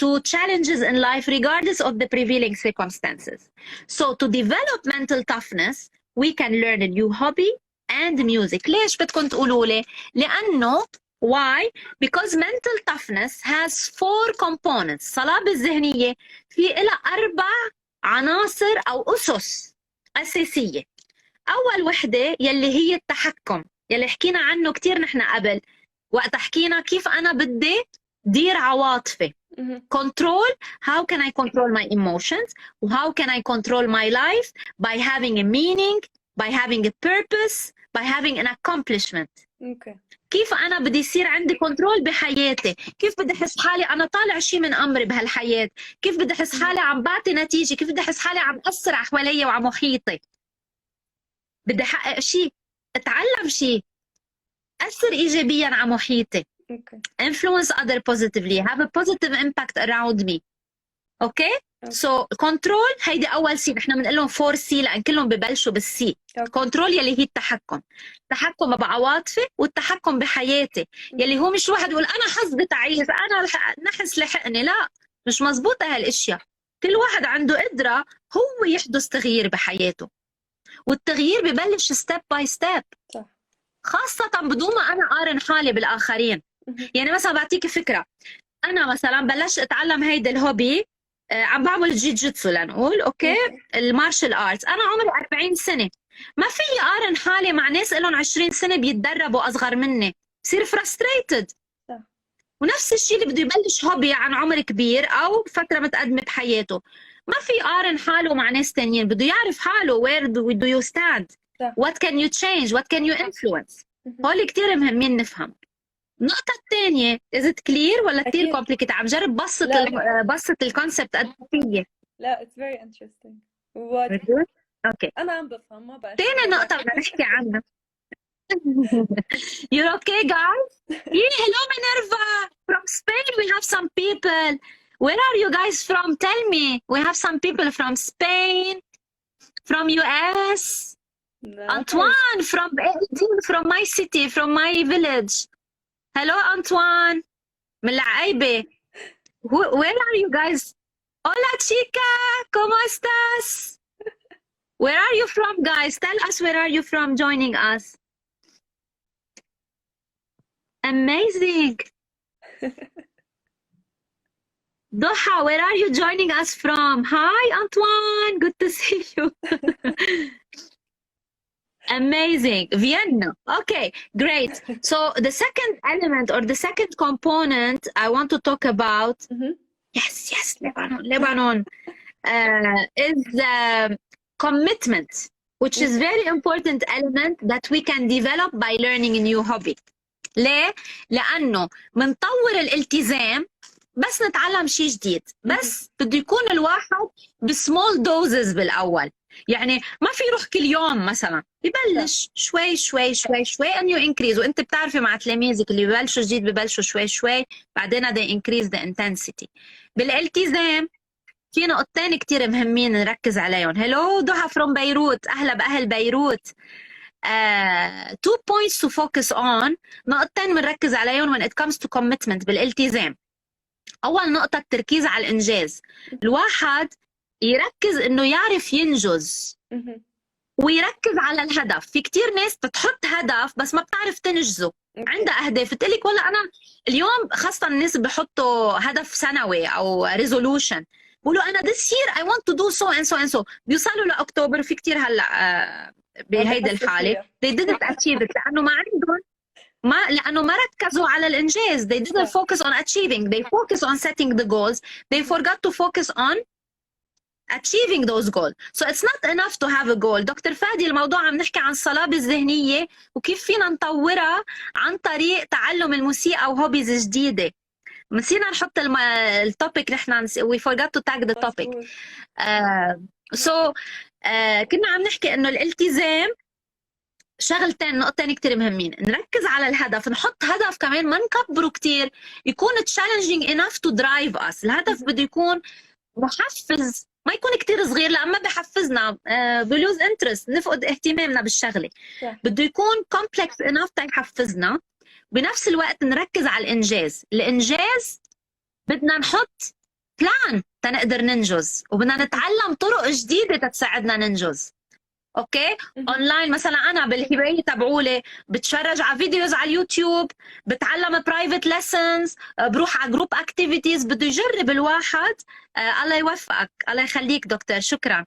to challenges in life regardless of the prevailing circumstances. So to develop mental toughness we can learn a new hobby and music. ليش بدكم تقولوا لي؟ لأنه why? Because mental toughness has 4 components. الصلابة الذهنية في لها 4 عناصر أو أسس أساسية. أول وحدة يلي هي التحكم، يلي حكينا عنه كتير نحن قبل وقت حكينا كيف أنا بدي دير عواطفي. Control, how can I control my emotions? How can I control my life? By having a meaning, by having a purpose, by having an accomplishment. كيف انا بدي يصير عندي كنترول بحياتي، كيف بدي احس حالي انا طالع شيء من امري بهالحياه، كيف بدي احس حالي عم بعطي نتيجه، كيف بدي احس حالي عم اثر على حوالي وعلى محيطي، بدي احقق شيء، اتعلم شيء، اثر ايجابيا على محيطي. influence other positively, have a positive impact around me. اوكي سو كنترول هيدي اول سي، نحن بنقول لهم 4 سي لان كلهم ببلشوا بالسي. كنترول يلي هي التحكم بعواطفي والتحكم بحياتي، يلي هو مش واحد يقول انا حظي تعيس، انا نحس لحقني، لا مش مزبوطه هالاشياء. كل واحد عنده قدره هو يحدث تغيير بحياته، والتغيير ببلش ستيب باي ستيب، خاصه بدون ما انا اقارن حالي بالاخرين. يعني مثلا بعطيك فكره، انا مثلا بلشت اتعلم هيدا الهوبي، عم بعمل جيتسو لنقول اوكي المارشال ارتس، انا عمري 40 سنه، ما في اقارن حالي مع ناس لهم 20 سنه بيتدربوا اصغر مني، بصير فرستريتد. ونفس الشيء اللي بده يبلش هوبي عن عمر كبير او فتره متقدمه بحياته، ما في يقارن حاله مع ناس ثانيين، بده يعرف حاله where do you stand, what can you change, what can you influence. هول كثير مهمين نفهم. النقطة الثانية is it clear ولا كثير complicated؟ عم جرب بسط الكونسبت قد فيي. لا it's very interesting. اوكي أنا عم بفهم ما بعرف. ثاني نقطة بدنا نحكي عنها. You're okay guys? Yeah, hello Minerva from Spain. We have some people. Where are you guys from? Tell me. We have some people from Spain, from US. Antoine from my city, from my village. Hello Antoine من العقيبة. Where are you guys? Hola chica, ¿cómo estás? Where are you from guys? Tell us where are you from joining us. Amazing. Doha, where are you joining us from? Hi Antoine, good to see you. Amazing. Vienna. Okay, great. So the second element or the second component I want to talk about, yes, Lebanon, is commitment, which is very important element that we can develop by learning a new hobby. ليه؟ لأنه منطور الالتزام بس نتعلم شيء جديد، بس بده يكون الواحد بسمول دوزز بالأول. يعني ما في يروح كل يوم مثلا، يبلش شوي شوي شوي شوي and you increase. وانت بتعرفي مع تلاميذك اللي ببلشوا جديد ببلشوا شوي شوي بعدين they increase the intensity. بالالتزام في نقطتين كتير مهمين نركز عليهم. هلو ضحى from بيروت، أهلا بأهل بيروت. 2 points to focus on، نقطتين بنركز عليهم when it comes to commitment بالالتزام. أول نقطة التركيز على الإنجاز. الواحد يركز إنه يعرف ينجز ويركز على الهدف. في كتير ناس بتحط هدف بس ما بتعرف تنجزه، عندها أهداف بتقلك والله أنا اليوم، خاصة الناس بحطوا هدف سنوي أو resolution، بقولوا أنا this year I want to do so and so and so، بيوصلوا لأكتوبر في كتير هلأ بهيدي الحالة they didn't achieve it لأنه ما عندهم لأنه ما ركزوا على الإنجاز. they didn't focus on achieving، they focus on setting the goals، they forgot to focus on achieving those goals. So it's not enough to have a goal. دكتور فادي الموضوع عم نحكي عن الصلابة الذهنية وكيف فينا نطورها عن طريق تعلم الموسيقى وهوبيز جديدة. نسينا نحط التوبيك، نحن we forgot to tag the topic. كنا عم نحكي انه الالتزام شغلتين، نقطتين كتير مهمين. نركز على الهدف، نحط هدف كمان ما نكبره كتير، يكون challenging enough to drive us. الهدف بده يكون محفز، ما يكون كتير صغير لأن ما بحفزنا، بلوز انترست، نفقد اهتمامنا بالشغلة. بده يكون complex enough تيحفزنا. بنفس الوقت نركز على الإنجاز. الإنجاز بدنا نحط بلان تنقدر ننجز، وبدنا نتعلم طرق جديدة تساعدنا ننجز. اوكي اونلاين مثلا انا بالهوايه تبعولي بتفرج على فيديوز على اليوتيوب، بتعلم برايفت ليسنز، بروح على جروب اكتيفيتيز. بده يجرب الواحد. الله يوفقك، الله يخليك دكتور، شكرا.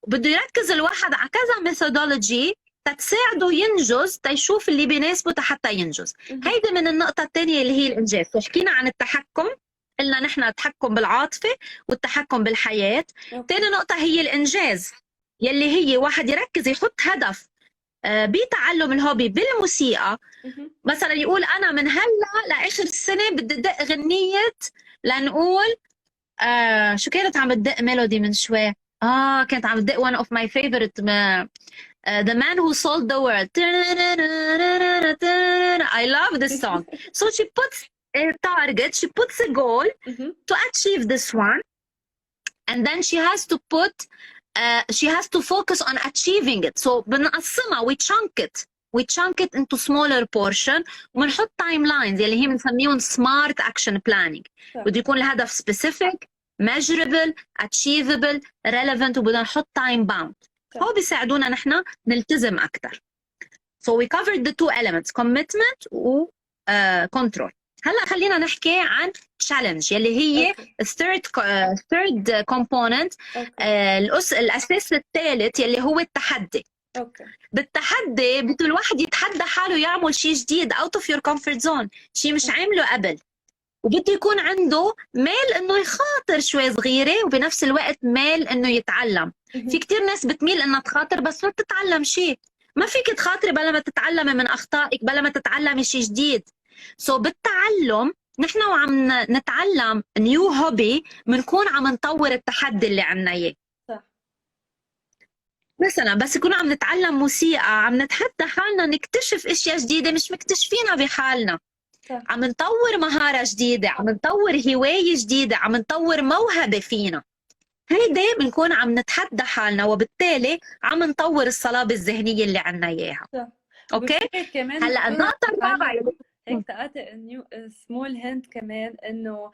بده يركز الواحد على كذا ميثودولوجي تساعده ينجز، تيشوف اللي بيناسبه حتى ينجز. هيدي من النقطه الثانيه اللي هي الانجاز. حكينا عن التحكم، قلنا نحن التحكم بالعاطفه والتحكم بالحياه. ثاني نقطه هي الانجاز، يلي هي واحد يركز يحط هدف بتعلم الهوبي بالموسيقى. مثلا يقول انا من هلا لاخر السنه بدي ادق غنيه، لنقول شو كانت عم تدق ميلودي من شوي؟ كانت عم تدق one of my favorite The Man Who Sold the World. I love this song. So she puts a target, she puts a goal to achieve this one, and then she has to focus on achieving it. So بنقسمها, we chunk it into smaller portion, وبنحط timelines يلي هي بنسميهم smart action planning. بده يكون الهدف specific, measurable, achievable, relevant, وبدنا نحط time bound. هو بيساعدونا نحن نلتزم أكثر. So we covered the two elements, commitment و control. هلا خلينا نحكي عن challenge يلي هي third component. الأساس الثالث يلي هو التحدي. بالتحدي بده الواحد يتحدى حاله يعمل شيء جديد out of your comfort zone، شيء مش عامله قبل، وبده يكون عنده ميل انه يخاطر شوي صغيره، وبنفس الوقت ميل انه يتعلم. في كتير ناس بتميل انها تخاطر بس ما تتعلم شيء. ما فيك تخاطري بلا ما تتعلمي من اخطائك، بلا ما تتعلمي شيء جديد. بالتعلم نحن وعم نتعلم نيو هوبي بنكون عم نطور التحدي اللي عنا اياه. مثلا بس يكون عم نتعلم موسيقى، عم نتحدى حالنا نكتشف اشياء جديده مش مكتشفينها بحالنا. عم نطور مهاره جديده، عم نطور هوايه جديده، عم نطور موهبه فينا. هيدي بنكون عم نتحدى حالنا، وبالتالي عم نطور الصلابه الذهنيه اللي عنا اياها. اوكي. هلا النقطه الرابعه هيك تعطي نيو سمول هند كمان، انه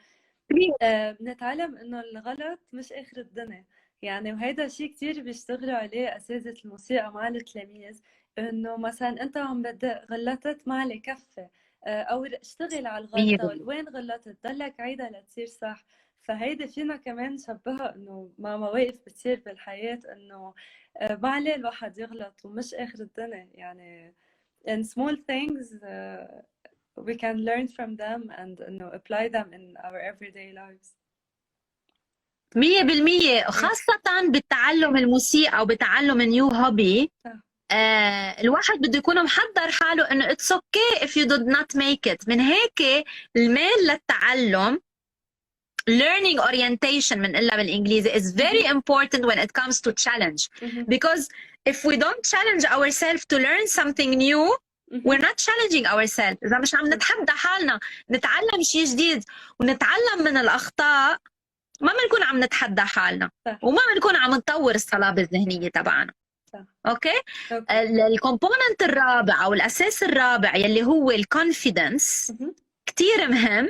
بنتعلم انه الغلط مش اخر الدنيا. يعني وهيدا الشيء كتير بيشتغلوا عليه اساتذه الموسيقى مع التلاميذ، انه مثلا انت عم بدأ غلطت، ما عليه كفي، او اشتغل على الغلطه، وين غلطت ضلك عيدها لتصير صح. فهيدا فينا كمان نشبهها انه مع مواقف بتصير بالحياه، انه ما عليه الواحد يغلط ومش اخر الدنيا. يعني in small things we can learn from them and apply them in our everyday lives. 100%. خاصة بالتعلم الموسيقى وبتعلم نيو هوبي، الواحد بده يكون محضر حاله انه it's okay if you did not make it. من هيك الميل للتعلم learning orientation بنقلها بالانجليزي is very important when it comes to challenge. Because if we don't challenge ourselves to learn something new, we're not challenging ourselves. إذا مش عم نتحدى حالنا نتعلم شيء جديد ونتعلم من الأخطاء، ما بنكون عم نتحدى حالنا، وما بنكون عم نطور الصلابة الذهنية تبعنا. اوكي. الكومبوننت الرابع او الاساس الرابع يلي هو الكونفيدنس كتير مهم،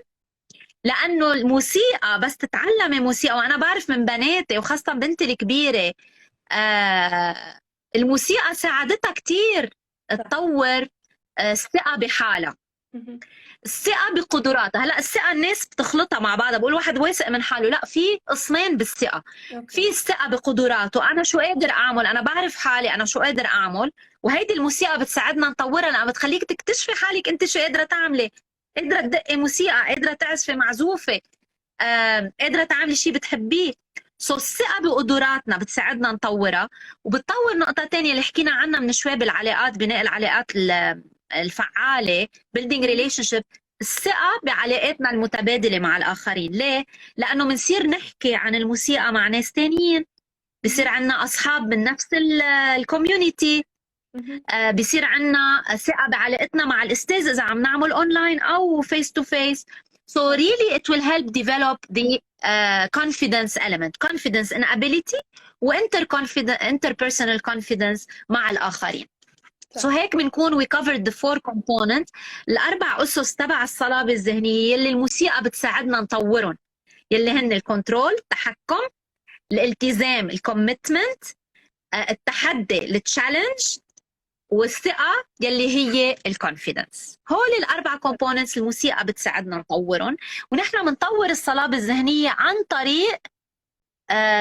لانه الموسيقى بس تتعلمي موسيقى، وانا بعرف من بناتي وخاصه بنتي الكبيره الموسيقى ساعدتها كتير تطور الثقه بحالها، الثقه بقدراتها. هلا الثقه الناس بتخلطها مع بعضها، بقول واحد واثق من حاله، لا، في قسمين بالثقه. في الثقه بقدراته، انا شو قادر اعمل، انا بعرف حالي انا شو قادر اعمل، وهيدي الموسيقى بتساعدنا نطورها، لانها بتخليك تكتشفي حالك انت شو قادره تعملي. قادره تدقي موسيقى، قادره تعزفي معزوفه، قادره تعملي شيء بتحبيه. الثقه بقدراتنا بتساعدنا نطورها، وبتطور نقطه ثانيه اللي حكينا عنها من شوي بالعلاقات، بناء العلاقات الفعاله building relationship. الثقة بعلاقاتنا المتبادلة مع الآخرين. ليه؟ لأنه بنصير نحكي عن الموسيقى مع ناس تانيين، بصير عنا أصحاب من نفس الكوميونيتي، بصير عنا ثقة بعلاقتنا مع الأستاذ إذا عم نعمل أونلاين أو face to face. So really it will help develop the confidence element, confidence in ability و interpersonal confidence مع الآخرين. هيك بنكون we covered the 4 components، الأربع أسس تبع الصلابة الذهنية يلي الموسيقى بتساعدنا نطورهم، يلي هن الكنترول التحكم، الالتزام الكوميتمنت، التحدي التشالنج، والثقة يلي هي الكونفيدنس. هول الأربع components الموسيقى بتساعدنا نطورهم، ونحن بنطور الصلابة الذهنية عن طريق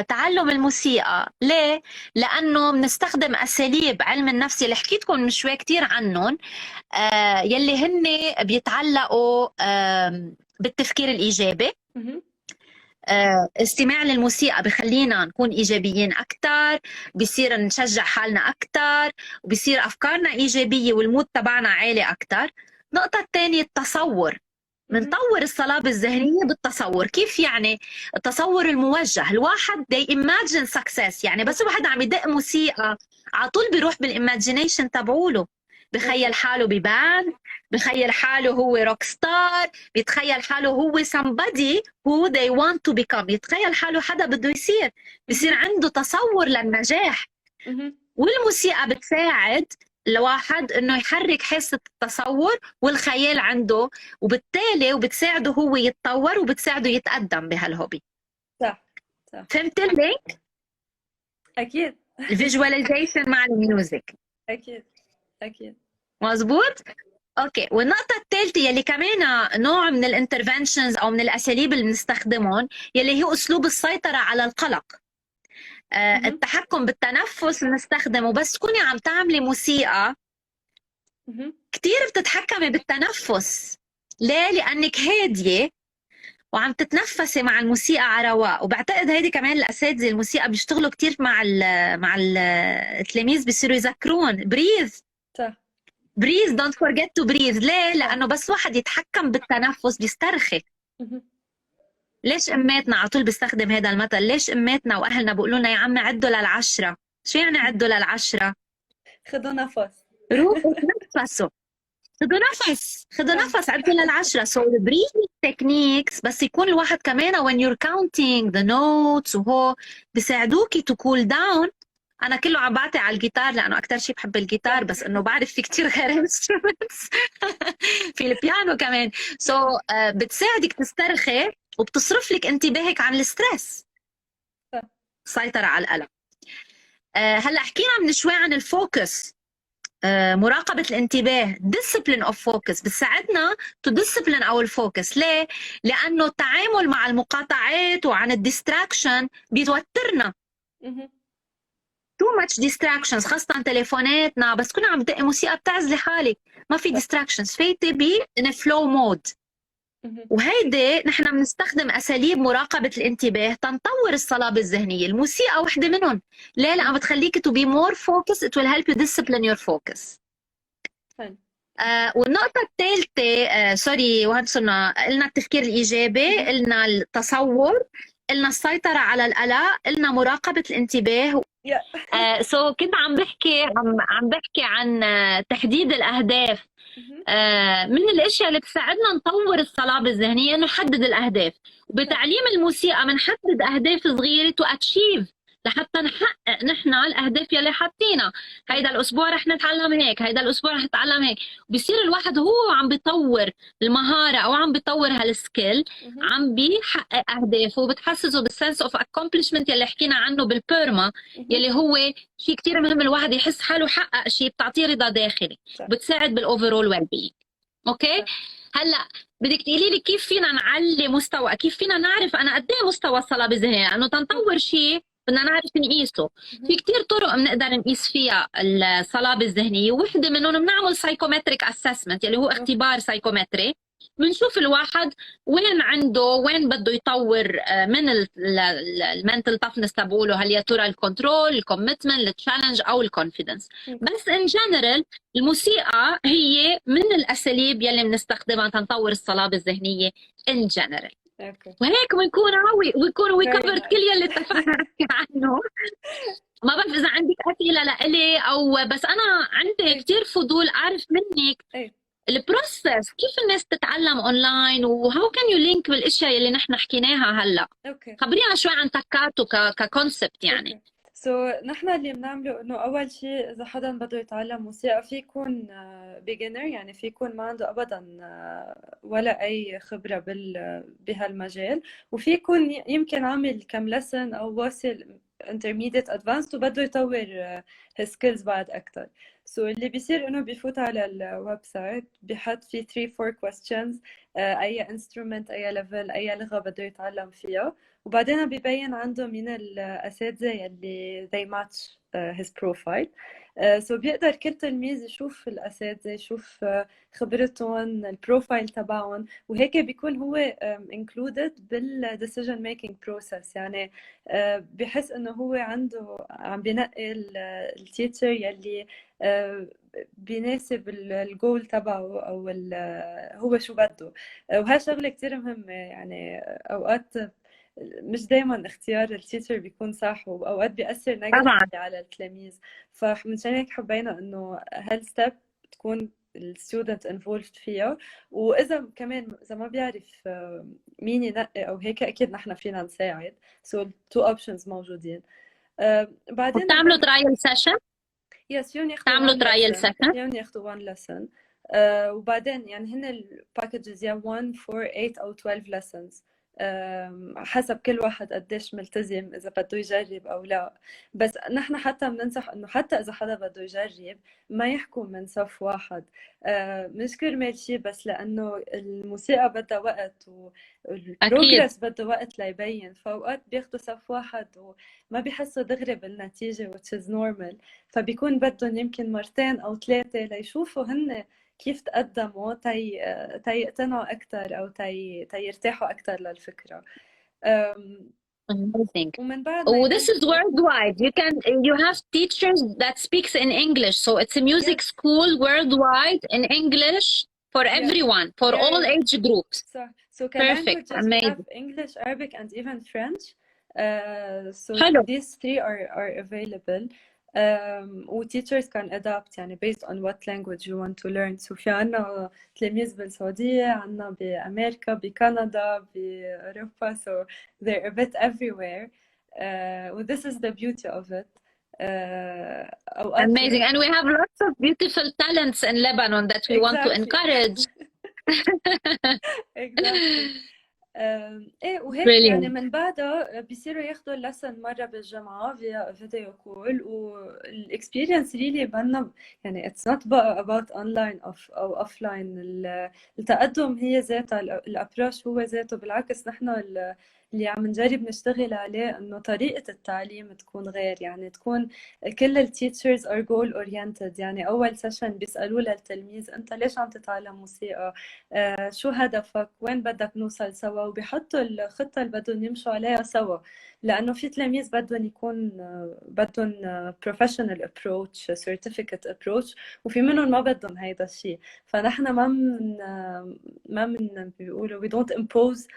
تعلم الموسيقى. ليه؟ لأنه بنستخدم أساليب علم النفس اللي حكيتكم من شوي كتير عنهم، يلي هن بيتعلقوا بالتفكير الإيجابي، استماع للموسيقى بخلينا نكون إيجابيين أكتر، بيصير نشجع حالنا أكتر، وبيصير أفكارنا إيجابية والمود تبعنا عالي أكتر. النقطة الثانية التصور. منطور الصلابة الذهنية بالتصور. كيف يعني؟ التصور الموجه. الواحد they imagine success، يعني بس الواحد عم يدق موسيقى على طول بيروح بالايماجينيشن تبعوله، بخيل حاله بباند، بخيل حاله هو روك ستار، بيتخيل حاله هو somebody who they want to become، يتخيل حاله حدا بده يصير، بصير عنده تصور للنجاح. والموسيقى بتساعد الواحد انه يحرك حاسة التصور والخيال عنده، وبالتالي وبتساعده هو يتطور وبتساعده يتقدم بهالهوبي. صح. فهمت اللينك؟ اكيد. الفيجواليزيشن مع الميوزك. اكيد. مظبوط. اوكي. والنقطة الثالثة يلي كمان نوع من الانترفنشنز او من الاساليب اللي بنستخدمهم، يلي هي اسلوب السيطرة على القلق. التحكم بالتنفس بنستخدمه، بس تكوني عم تعملي موسيقى كتير بتتحكمي بالتنفس. ليه؟ لأنك هادية وعم تتنفسي مع الموسيقى على رواق. وبعتقد هيدي كمان الأساتذة الموسيقى بيشتغلوا كتير مع التلاميذ، بيصيروا يذكرون بريز. بريز، دونت فورجيت تو بريز. ليه؟ لأنه بس واحد يتحكم بالتنفس بيسترخي. ليش أماتنا على طول بيستخدم هذا المثل؟ ليش أماتنا وأهلنا بيقولوا لنا يا عمي عدوا لل10؟ شو يعني عدوا لل10؟ خذوا نفس، روحوا تنفسوا، خدوا نفس، عدوا لل10. So the breathing techniques بس يكون الواحد كمان when you're counting the notes وهو بيساعدوكي to cool down. أنا كله عم بعطي على الجيتار لأنه أكتر شيء بحب الجيتار، بس إنه بعرف في كتير غير instruments في البيانو كمان. So بتساعدك تسترخي وبتصرف لك انتباهك عن الستريس، سيطرة على القلق. هلا حكينا من شوي عن الفوكس، مراقبة الانتباه، discipline of focus، بتساعدنا to discipline our focus. ليه؟ لأنه التعامل مع المقاطعات وعن الديستراكشن بيتوترنا. too much distractions، خاصة تليفوناتنا، بس كنا عم تدقي موسيقى بتعزلي حالك، ما في distractions، فايتة in a flow mode. وهيدي نحن بنستخدم أساليب مراقبة الانتباه تنطور الصلابة الذهنية. الموسيقى وحدة منهم. ليه؟ لأنها بتخليك to be more focused، it will help you discipline your focus. والنقطة الثالثة سوري وهون صرنا قلنا التفكير الإيجابي، قلنا التصور، قلنا السيطرة على القلق، قلنا مراقبة الانتباه. كنت عم بحكي عن تحديد الأهداف. من الاشياء اللي بتساعدنا نطور الصلابه الذهنيه انه نحدد الاهداف. وبتعليم الموسيقى بنحدد اهداف صغيره تو اتشيف، لحتى نحقق نحن الاهداف يلي حاطينها. هيدا الاسبوع رح نتعلم هيك، هيدا الاسبوع رح نتعلم هيك. بيصير الواحد هو عم بيطور المهاره او عم بيطور هالسكيل، عم بيحقق اهدافه وبتحسسه بالسنس اوف اكومبلشمنت يلي حكينا عنه بالبيرما، يلي هو شيء كثير مهم الواحد يحس حاله حقق شيء، بتعطيه رضا داخلي، بتساعد بالاوفرول ويل بينج. اوكي. هلا بدك تقولي لي كيف فينا نعلي مستوى، كيف فينا نعرف انا قد ايه مستوى الصلابه الذهنيه؟ لانه تنطور شيء بدنا نعرف نقيسه. في كتير طرق بنقدر نقيس فيها الصلابه الذهنيه، وحده منهم بنعمل سايكومتريك اسسمنت اللي هو اختبار سايكومتري. بنشوف الواحد وين بده يطور من المنتل تفنس تبعوله، هل يا ترى الكنترول، الكوميتمنت، التشالنج او الكونفيدنس. بس ان جنرال الموسيقى هي من الاساليب يلي بنستخدمها تنطور الصلابه الذهنيه ان جنرال. وهيك بنكون وي كفرت كل يلي اتفقنا نحكي عنه. ما بعرف اذا عندك اسئله لإلي او بس انا عندي كثير فضول اعرف منك البروسيس، كيف الناس تتعلم اونلاين وهاو كان يو لينك بالاشياء اللي نحن حكيناها هلا. خبرينا شوي عن تكاتو ككونسبت يعني. نحن اللي بنعمله انه اول شيء اذا حدا بده يتعلم موسيقى في يكون بيجنر، يعني في يكون ما عنده ابدا ولا اي خبره بهالمجال، وفي يكون يمكن عامل كم لسن او واصل intermediate advanced وبده يطور his skills بعد اكثر. اللي بيصير انه بيفوت على الويب سايت، بيحط فيه 3-4 questions، اي instrument، اي level، اي لغه بده يتعلم فيها، وبعدين بيبين عنده مين الأساتذة يلي they match his profile. so بيقدر كل تلميذ يشوف الأساتذة، يشوف خبرتهم، البروفايل تبعهم، وهيك بيكون هو included بال decision making process. يعني بحس انه هو عنده عم بينقي التيتشر يلي بيناسب الجول تبعه او هو شو بده. وهي شغله كتير مهمه. يعني اوقات مش دايما اختيار التيتشر بيكون صح، واوقات بيأثر طبعا نيجاتيفلي على التلاميذ. فمنشان هيك حبينا انه هالستيب تكون الستودنت انفولد فيها. واذا كمان اذا ما بيعرف مين ينقي او هيك، اكيد نحن فينا نساعد. سو التو اوبشنز موجودين. بعدين وبتعملوا ترايل سيشن؟ يس فيهم ياخذوا تعملوا one ترايل lesson. سيشن؟ فيهم ياخذوا one lesson. وبعدين يعني هن الباكجز يا 1 4 8 او 12 lessons. حسب كل واحد قديش ملتزم اذا بده يجرب او لا. بس نحن حتى بننصح انه حتى اذا حدا بده يجرب ما يحكوا من صف واحد. مش كرمال شيء، بس لانه الموسيقى بدها وقت اكيد والبروجرس بده وقت ليبين. فاوقات بياخذوا صف واحد وما بيحسوا دغري بالنتيجه which is normal. فبيكون بدهم يمكن مرتين او ثلاثه ليشوفوا هن كيف تقدموا تيقتنعوا أكثر أو تيرتاحوا أكثر للفكرة. amazing. ومن بعد ما Oh, this is يبلشوا worldwide. You have teachers that speaks in English, so it's a music yes school worldwide in English for yeah everyone, for yeah all yeah age groups. so Perfect, languages we have amazing. English, Arabic and even French. So حلو. these three are available. teachers can adapt يعني based on what language you want to learn. So في عنا تلاميذ بالسعودية، عنا بأمريكا، بكندا، بأوروبا. So they're a bit everywhere. This is the beauty of it. أوقات Amazing. And we have lots of beautiful talents in Lebanon that we want to exactly encourage. exactly. ايه وهيك يعني Brilliant. من بعدها بيصيروا ياخدوا اللسن مرة بالجامعة via فيديو كول. والاكسبيرينس ريلي بنا يعني it's not about online أو offline. التقدم هي ذاتها، الابروش هو ذاته. بالعكس نحن اللي عم نجرب نشتغل عليه انه طريقة التعليم تكون غير. يعني تكون كل التيتشرز are goal oriented. يعني اول سيشن بيسألوا للتلميذ انت ليش عم تتعلم موسيقى، شو هدفك، وين بدك نوصل سوا، وبيحطوا الخطة اللي بدهم يمشوا عليها سوا. لأنه في تلاميذ بدهم يكون بدهم professional approach certificate approach، وفي منهم ما بدهم هيدا الشيء. فنحن ما من بيقولوا we don't impose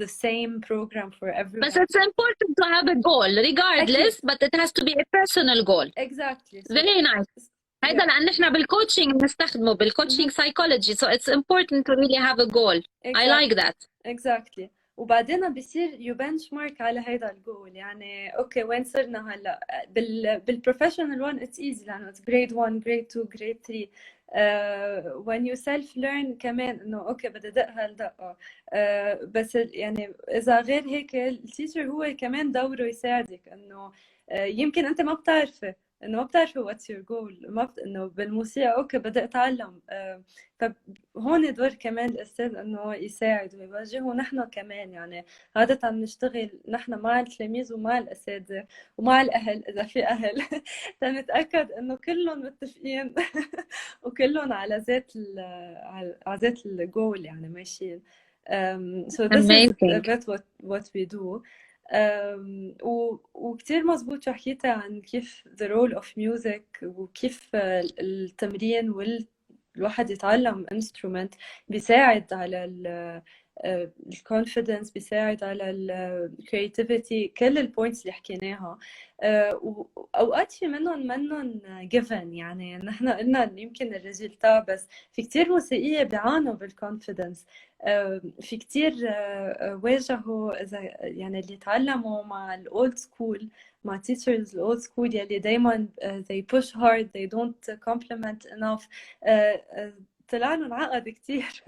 the same program for But everyone. it's important to have a goal regardless, أكيد but it has to be a personal goal. exactly. So Very nice. هيدا yeah لأن احنا بالكوتشنج بنستخدمه بالكوتشنج psychology, so it's important to really have a goal. I like exactly that. exactly. وبعدين بصير يو بنش مارك على هيدا الجول. يعني اوكي وين صرنا هلا بالبروفيشنال 1 اتس ايزي لانه اتس جريد 1 جريد 2 جريد 3. when you self learn كمان انه اوكي بدي ادق هالدقه. بس يعني اذا غير هيك التيتشر هو كمان دوره يساعدك انه يمكن انت ما بتعرفي انه ما بتعرفي واتس يور جول. ما انه بالموسيقى اوكي بدي اتعلم. فهون دور كمان الاستاذ انه يساعد ويوجه. ونحن كمان يعني عادة نشتغل نحن مع التلاميذ ومع الاساتذه ومع الاهل اذا في اهل تنتاكد انه كلهم متفقين وكلهم على على ذات الجول يعني ماشيين. so this is a Amazing. bit what we do. وكتير مزبوط شو حكيتي عن كيف the role of music وكيف التمرين الواحد يتعلم instrument بيساعد على الكونفيدنس، بيساعد على الكرياتيفيتي، كل البوينتس اللي حكيناها. واوقات في منهم given. يعني نحن قلنا يمكن الريزلتا، بس في كتير موسيقيه بيعانوا بالكونفيدنس. في كتير واجهوا اذا يعني اللي تعلموا مع الاولد سكول مع teachers الاولد سكول يلي دايما they push hard they don't compliment enough. طلع لهم عقد كتير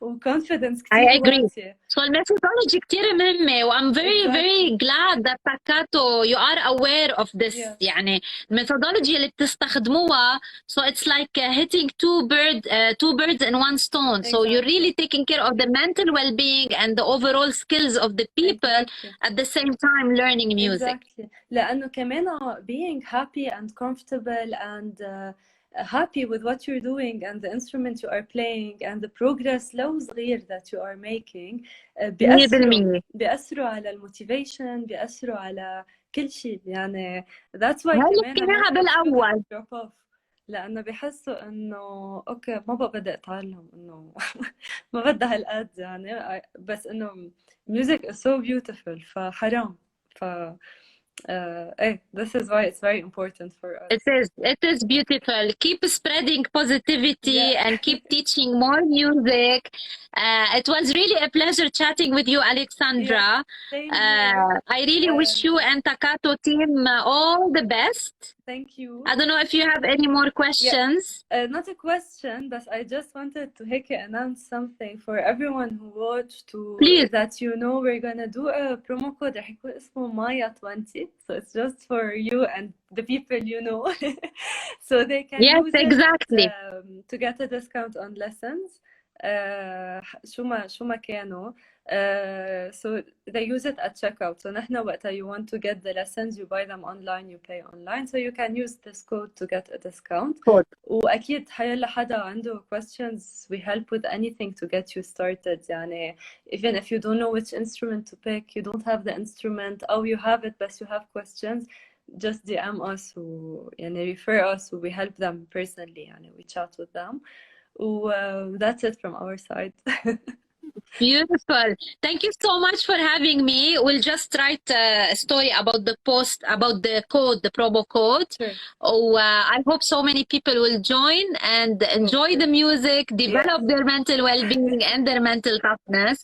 وconfidence I كتير agree. واطية. So الميثودولوجي كتير مهمة و I'm very very glad that Takato you are aware of this. Yes. يعني الميثودولوجي اللي بتستخدموها so it's like hitting two birds in one stone. So you're really taking care of the mental well-being and the overall skills of the people at the same time learning music. Exactly. لأنه كمان being happy and comfortable and happy with what you're doing and the instrument you are playing and the progress لو صغير that you are making بيأثروا على الموتيفيشن، بيأثروا على كل شيء. يعني that's why كمان بالأول drop off لأنه بيحسوا إنه أوكي ما بقى بدي أتعلم، إنه ما بدي هالقد يعني، بس إنه music is so beautiful فحرام. this is why it's very important for us. It is beautiful. Keep spreading positivity and keep teaching more music. It was really a pleasure chatting with you, Alexandra. I really wish you and Takato team all the best. Thank you. I don't know if you have any more questions. Not a question, but I just wanted to announce something for everyone who watched. Please. That you know we're gonna do a promo code رح يكون اسمه Maya 20. So it's just for you and the people you know. So they can use exactly. it to get a discount on lessons. شو ما كانوا. So they use it at checkout. So نحن وقتها you want to get the lessons, you buy them online, you pay online. So you can use this code to get a discount. وأكيد حيلا حدا عنده questions, we help with anything to get you started. يعني even if you don't know which instrument to pick, you don't have the instrument, or you have it but you have questions, just DM us يعني refer us, we help them personally. يعني we chat with them. That's it from our side. Beautiful. Thank you so much for having me. We'll just write a story about the post, about the code, the promo code. Sure. I hope so many people will join and enjoy the music, develop their mental well-being and their mental toughness.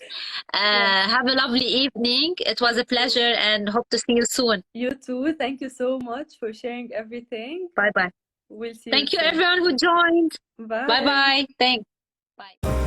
Have a lovely evening. It was a pleasure and hope to see you soon. You too. Thank you so much for sharing everything. Bye-bye. We'll see Thank you soon. everyone who joined. Bye. Bye-bye. Thanks. Bye.